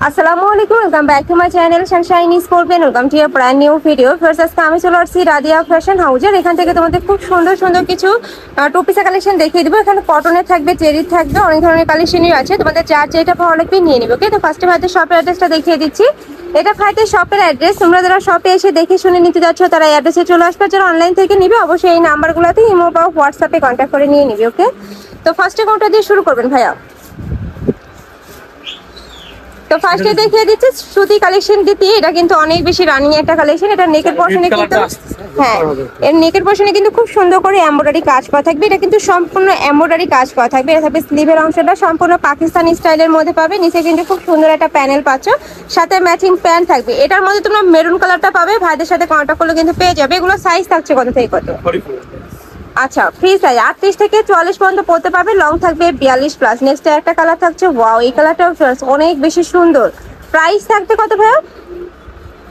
আসসালামু আলাইকুম, welcome back to my channel Sunshine scorpion. Welcome to year brand new video. First আজকে আমি চলে আসছি রাদিয়া ফ্যাশন হাউজের। এখান থেকে তোমাদের খুব সুন্দর সুন্দর কিছু টু পিসের কালেকশন দেখিয়ে দিব। এখানে কটনের থাকবে, চেরির থাকবে, অনেক ধরনের কালেকশনই আছে। তোমাদের যার যেটা ভালো লাগবে নিয়ে নিবে। ওকে, তো ফার্স্টে ভাইদের শপের অ্যাড্রেসটা দেখিয়ে দিচ্ছি। এটা ভাইদের শপের অ্যাড্রেস। তোমরা যারা শপে এসে দেখে শুনে নিতে যাচ্ছ তারা এই অ্যাড্রেসে চলে আসবে। যারা অনলাইন থেকে নিবে অবশ্যই এই নাম্বারগুলোতে ইমো বা হোয়াটসঅ্যাপে কন্ট্যাক্ট করে নিয়ে নিবে। ওকে, তো ফার্স্টে কোনটা দিয়ে শুরু করবেন ভাইয়া? তো ফার্স্টে দেখিয়ে দিচ্ছি সুতি কালেকশন দিতে। এটা কিন্তু অনেক বেশি রানিং একটা কালেকশন। এটা নেকের পোরশনে কিন্তু এর নেকের পোরশনে কিন্তু খুব সুন্দর করে এমব্রয়ডারি কাজ করা থাকবে। এটা কিন্তু সম্পূর্ণ এমব্রয়ডারি কাজ করা থাকবে। এটা থাকবে স্লিভের অংশটা সম্পূর্ণ পাকিস্তানি স্টাইলের মধ্যে পাবে। নিচে কিন্তু খুব সুন্দর একটা প্যানেল পাচ্ছ, সাথে ম্যাচিং প্যান্ট থাকবে। এটার মধ্যে তোমরা মেরুন কালারটা পাবে। ভাইদের সাথে কন্ট্যাক্ট করলে কিন্তু পেয়ে যাবে। এগুলো সাইজ থাকছে কত থেকে কত? আচ্ছা, ফ্রি সাইজ 38 থেকে 44 পর্যন্ত পড়তে পারবে। লং থাকবে 42+। নেক্সট একটা কালার থাকছে, ওয়াও, এই কালারটাও অনেক বেশি সুন্দর। প্রাইস থাকবে কত ভাইয়া?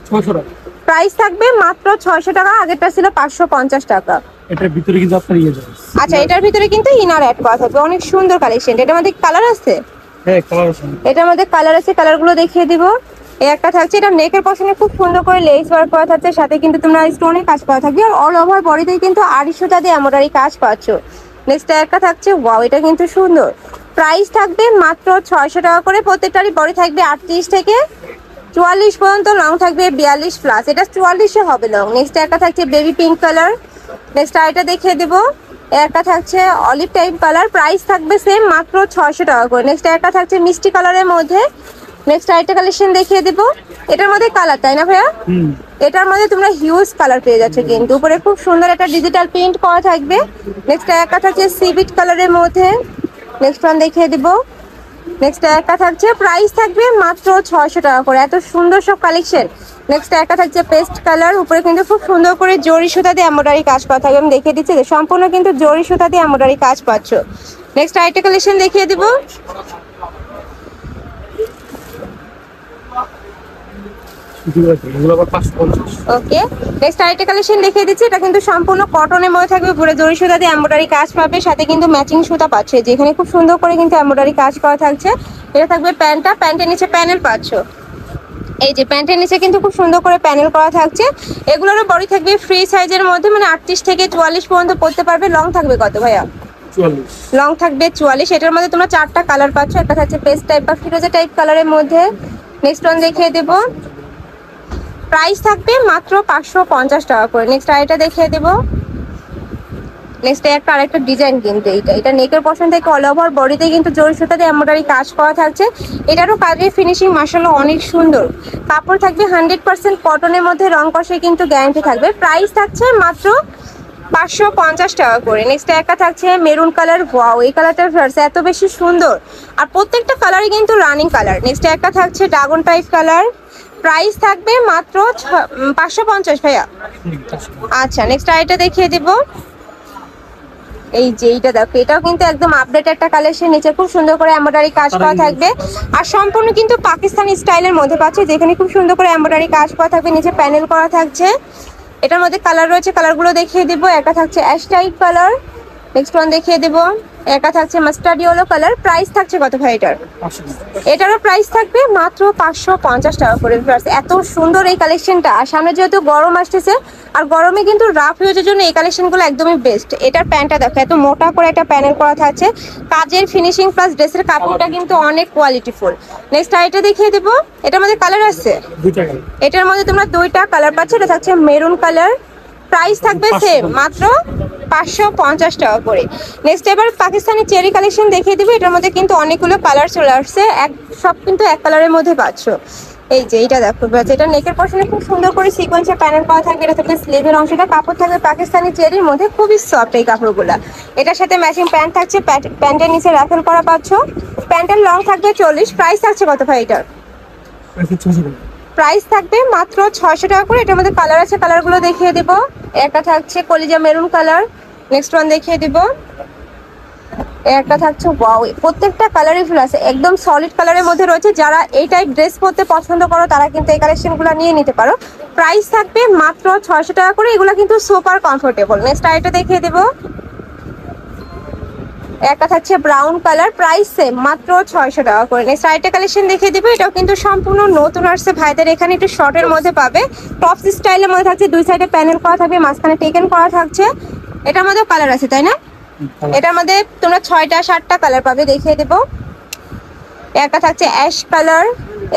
600 টাকা। প্রাইস থাকবে মাত্র 600 টাকা। আগেরটা ছিল 550 টাকা। এটার ভিতরে কিন্তু আপনার ইয়ে যাবে। আচ্ছা, এটার ভিতরে কিন্তু ইনার অ্যাড করা থাকবে। অনেক সুন্দর কালেকশন। এটার মধ্যে কালার আছে? হ্যাঁ, কালার আছে। এটার মধ্যে কালার আছে, কালারগুলো দেখিয়ে দিব। এই একটা থাকছে, এটা নেকের পশনে খুব সুন্দর করে লেস ওয়ার্ক করা থাকছে, সাথে কিন্তু তোমরা স্টোনে কাজ করা থাকবে। আর অল ওভার বডিতে কিন্তু আড়ি সুতা দিয়ে এমব্রয়ডারি কাজ পাচ্ছ। নেক্সট একটা থাকছে, ওয়াও, এটা কিন্তু সুন্দর। প্রাইস থাকবে মাত্র 600 টাকা করে। প্রত্যেকটারই বডি থাকবে 38 থেকে 44 পর্যন্ত, লং থাকবে 42+। এটা 44 হবে লং। নেক্সট একটা থাকছে বেবি পিঙ্ক কালার। নেক্সট আইটা দেখিয়ে দেবো। একটা থাকছে অলিভ টাইপ কালার। প্রাইস থাকবে সেম, মাত্র 600 টাকা করে। নেক্সট একটা থাকছে মিষ্টি কালারের মধ্যে। নেক্সট আরেকটা কালেকশন দেখিয়ে দিব। এটার মধ্যে কালার, তাই না ভাইয়া? এটার মধ্যে তোমরা হিউজ কালার পেয়ে যাচ্ছে। কিন্তু উপরে খুব সুন্দর একটা ডিজিটাল প্রিন্ট করা থাকবে। নেক্সট একটা থাকছে সিভিট কালারের মধ্যে। নেক্সট ওয়ান দেখিয়ে দিব। নেক্সট একটা থাকছে, প্রাইস থাকবে মাত্র 600 টাকা করে। এত সুন্দর সব কালেকশন। নেক্সট একটা থাকছে পেস্ট কালার। উপরে কিন্তু খুব সুন্দর করে জরি সুতা দিয়ে এমব্রয়ডারি কাজ করা থাকবে। আমি দেখিয়ে দিচ্ছি, সম্পূর্ণ কিন্তু জরি সুতা দিয়ে এমব্রয়ডারি কাজ পাচ্ছ। নেক্সট আরেকটা কালেকশন দেখিয়ে দিব। ওকে, নেক্সট আরেকটা কালেকশন দেখিয়ে দিচ্ছি। এটা কিন্তু সম্পূর্ণ কটনের মধ্যে থাকবে। পুরো জরি সুতা দিয়ে এমব্রয়ডারি কাজ পাবে, সাথে কিন্তু ম্যাচিং সুতা পাচ্ছে, যেখানে খুব সুন্দর করে কিন্তু এমব্রয়ডারি কাজ করা থাকছে। এটা থাকবে প্যান্টটা, প্যান্টের নিচে প্যানেল পাচ্ছ। এই যে প্যান্টের নিচে কিন্তু খুব সুন্দর করে প্যানেল করা থাকছে। এগুলোরও বডি থাকবে ফ্রি সাইজের মধ্যে, মানে 38 থেকে 44 পর্যন্ত পড়তে পারবে। লং থাকবে কত ভাইয়া? 44। লং থাকবে 44। এটার মধ্যে তোমরা 4টা কালার পাচ্ছ। একটা থাকছে পেস্ট টাইপ বা ফিরোজা টাইপ কালারের মধ্যে। নেক্সট ওয়ান দেখিয়ে দেবো। প্রাইস থাকবে মাত্র 550 টাকা করে। নেক্সট আরেকটা দেখিয়ে দেবো। নেক্সট একটা আরেকটা ডিজাইন, কিন্তু এটা নেকের পশন থেকে অল ওভার বডিতে কিন্তু জরি সুতা দিয়ে এমব্রয়ডারি কাজ করা থাকছে। এটারও কাজের ফিনিশিং মাশাআল্লাহ অনেক সুন্দর। কাপড় থাকবে 100% কটনের মধ্যে, রং কষে কিন্তু গ্যারান্টি থাকবে। প্রাইস থাকছে মাত্র 550 টাকা করে। নেক্সট একটা থাকছে মেরুন কালার। ওয়াও, এই কালারটার এত বেশি সুন্দর। আর প্রত্যেকটা কালারই কিন্তু রানিং কালার। নেক্সট একটা থাকছে ড্রাগন টাইপ কালার। প্রাইস থাকবে মাত্র 550 ভাইয়া। আচ্ছা, নেক্সট আইটা দেখিয়ে দিব। এই যে এইটা দেখো, এটাও কিন্তু একদম আপডেট একটা কালেকশন। নিচে খুব সুন্দর করে এমব্রয়ডারি কাজ করা থাকবে। আর সম্পূর্ণ কিন্তু পাকিস্তানি স্টাইলের মধ্যে পাচ্ছে, যেখানে খুব সুন্দর করে এমব্রয়ডারি কাজ করা থাকবে, নিচে প্যানেল করা থাকছে। এটার মধ্যে কালার রয়েছে, কালারগুলো দেখিয়ে দিব। একটা থাকছে ash type colour. Next one দেখিয়ে দেবো। একটা থাকছে মাস্টার্ড ইয়েলো কালার। প্রাইস থাকছে কত ভাই এটার? এটারও প্রাইস থাকবে মাত্র 550 টাকা করে। এত সুন্দর এই কালেকশনটা। আর সামনে যেহেতু গরম আসতেছে, আর গরমে কিন্তু রাফ ইউজের জন্য এই কালেকশনগুলো একদমই বেস্ট। এটার প্যান্টটা দেখো, এত মোটা করে একটা প্যানেল করা থাকছে। কাজের ফিনিশিং প্লাস ড্রেসের কাপড়টা কিন্তু অনেক কোয়ালিটিফুল। নেক্সট আইটা দেখিয়ে দেবো। এটার মধ্যে কালার আছে, এটার মধ্যে তোমরা 2টা কালার পাচ্ছ। এটা থাকছে মেরুন কালার। প্রাইস থাকবে সেম, মাত্র 550 টাকা করে। নেক্সট এবার পাকিস্তানি চেরি কালেকশন দেখিয়ে দিব। এটার মধ্যে কিন্তু অনেকগুলো কালার চলে আসছে, সব কিন্তু এক কালারের মধ্যে পাচ্ছ। এই যে এইটা দেখো, এটা নেকের পশনে খুব সুন্দর করে সিকোয়েন্সের প্যানেল করা থাকবে। এটা থাকবে স্লিভের অংশটা, কাপড় থাকবে পাকিস্তানি চেরির মধ্যে, খুবই সফট এই কাপড়গুলো। এটার সাথে ম্যাচিং প্যান্ট থাকছে, প্যান্টের নিচে রাফেল করা পাচ্ছ। প্যান্টের লং থাকবে 40। প্রাইস থাকছে কত ভাই এটার? প্রাইস থাকবে মাত্র 600 টাকা করে। এটার মধ্যে কালার আছে, কালারগুলো দেখিয়ে দিব। একটা থাকছে কলিজা মেরুন কালার। নেক্সট ওয়ান দেখিয়ে দিব। একটা থাকছে, ওয়াও, প্রত্যেকটা কালারই ফুল আছে, একদম সলিড কালারের মধ্যে রয়েছে। যারা এই টাইপ ড্রেস পরতে পছন্দ করো তারা কিন্তু এই কালেকশনগুলো নিয়ে নিতে পারো। প্রাইস থাকবে মাত্র 600 টাকা করে। এগুলো কিন্তু সুপার কমফোর্টেবল। নেক্সট আইটা দেখিয়ে দেবো। একটা থাকছে ব্রাউন কালার, প্রাইস সেম, মাত্র 600 টাকা করে। নেক্সট আরেকটা কালেকশন দেখিয়ে দিবো, এটাও কিন্তু সম্পূর্ণ নতুন আসছে ভাইদের এখানে, একটু শর্টের মধ্যে পাবে, টপস স্টাইলের মধ্যে থাকছে, দুই সাইডে প্যানেল করা থাকবে, মাঝখানে টেকেন করা থাকছে। এটার মধ্যেও কালার আছে তাই না? এটার মধ্যে তোমরা 6টা 7টা কালার পাবে, দেখিয়ে দেবো। একটা থাকছে অ্যাশ কালার,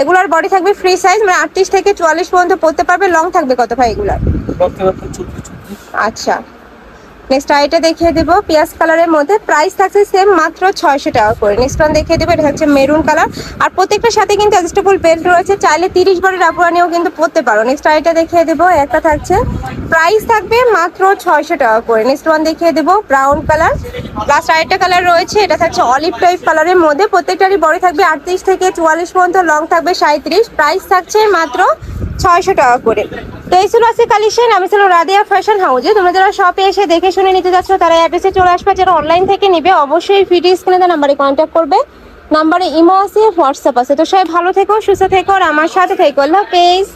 এগুলোর বডি থাকবে ফ্রি সাইজ, মানে 38 থেকে 44 পর্যন্ত পড়তে পারবে। লং থাকবে কত ভাই এগুলার? আচ্ছা, নেক্সট আইটা দেখিয়ে দেবো পিয়াজ কালারের মধ্যে, প্রাইস থাকছে সেম, মাত্র 600 টাকা করে। নেক্সট ওয়ান দেখিয়ে দেবো, এটা হচ্ছে মেরুন কালার, আর প্রত্যেকটার সাথে কিন্তু অ্যাডজাস্টেবল বেল্ট রয়েছে, চাইলে 30 বারের আপুরা নিয়েও কিন্তু পরতে পারো। নেক্সট আইটা দেখিয়ে দেবো, একটা থাকছে, প্রাইস থাকবে মাত্র 600 টাকা করে। নেক্সট ওয়ান দেখিয়ে দেবো ব্রাউন কালার, লাস্ট আরেকটা কালার রয়েছে, এটা থাকছে অলিভ টাইপ কালারের মধ্যে, প্রত্যেকটারই বডি থাকবে 38 থেকে 44 পর্যন্ত, লং থাকবে 37, প্রাইস থাকছে মাত্র 600 টাকা করে। তো এই ছিল আজকে কালেকশন। আমি ছিল রাদিয়া ফ্যাশন হাউসে। তোমরা যারা শপে এসে দেখে শুনে নিতে যাচ্ছ তারা অ্যাড্রেসে চলে আসবে, যারা অনলাইন থেকে নিবে অবশ্যই ভিডিও স্ক্রিনে দেওয়া নাম্বারে কন্ট্যাক্ট করবে, নাম্বারে ইমো আছে, হোয়াটসঅ্যাপ আছে। তো সবাই ভালো থেকো, সুস্থ থেকো, আর আমার সাথে থেকো। আল্লাহ হাফেজ।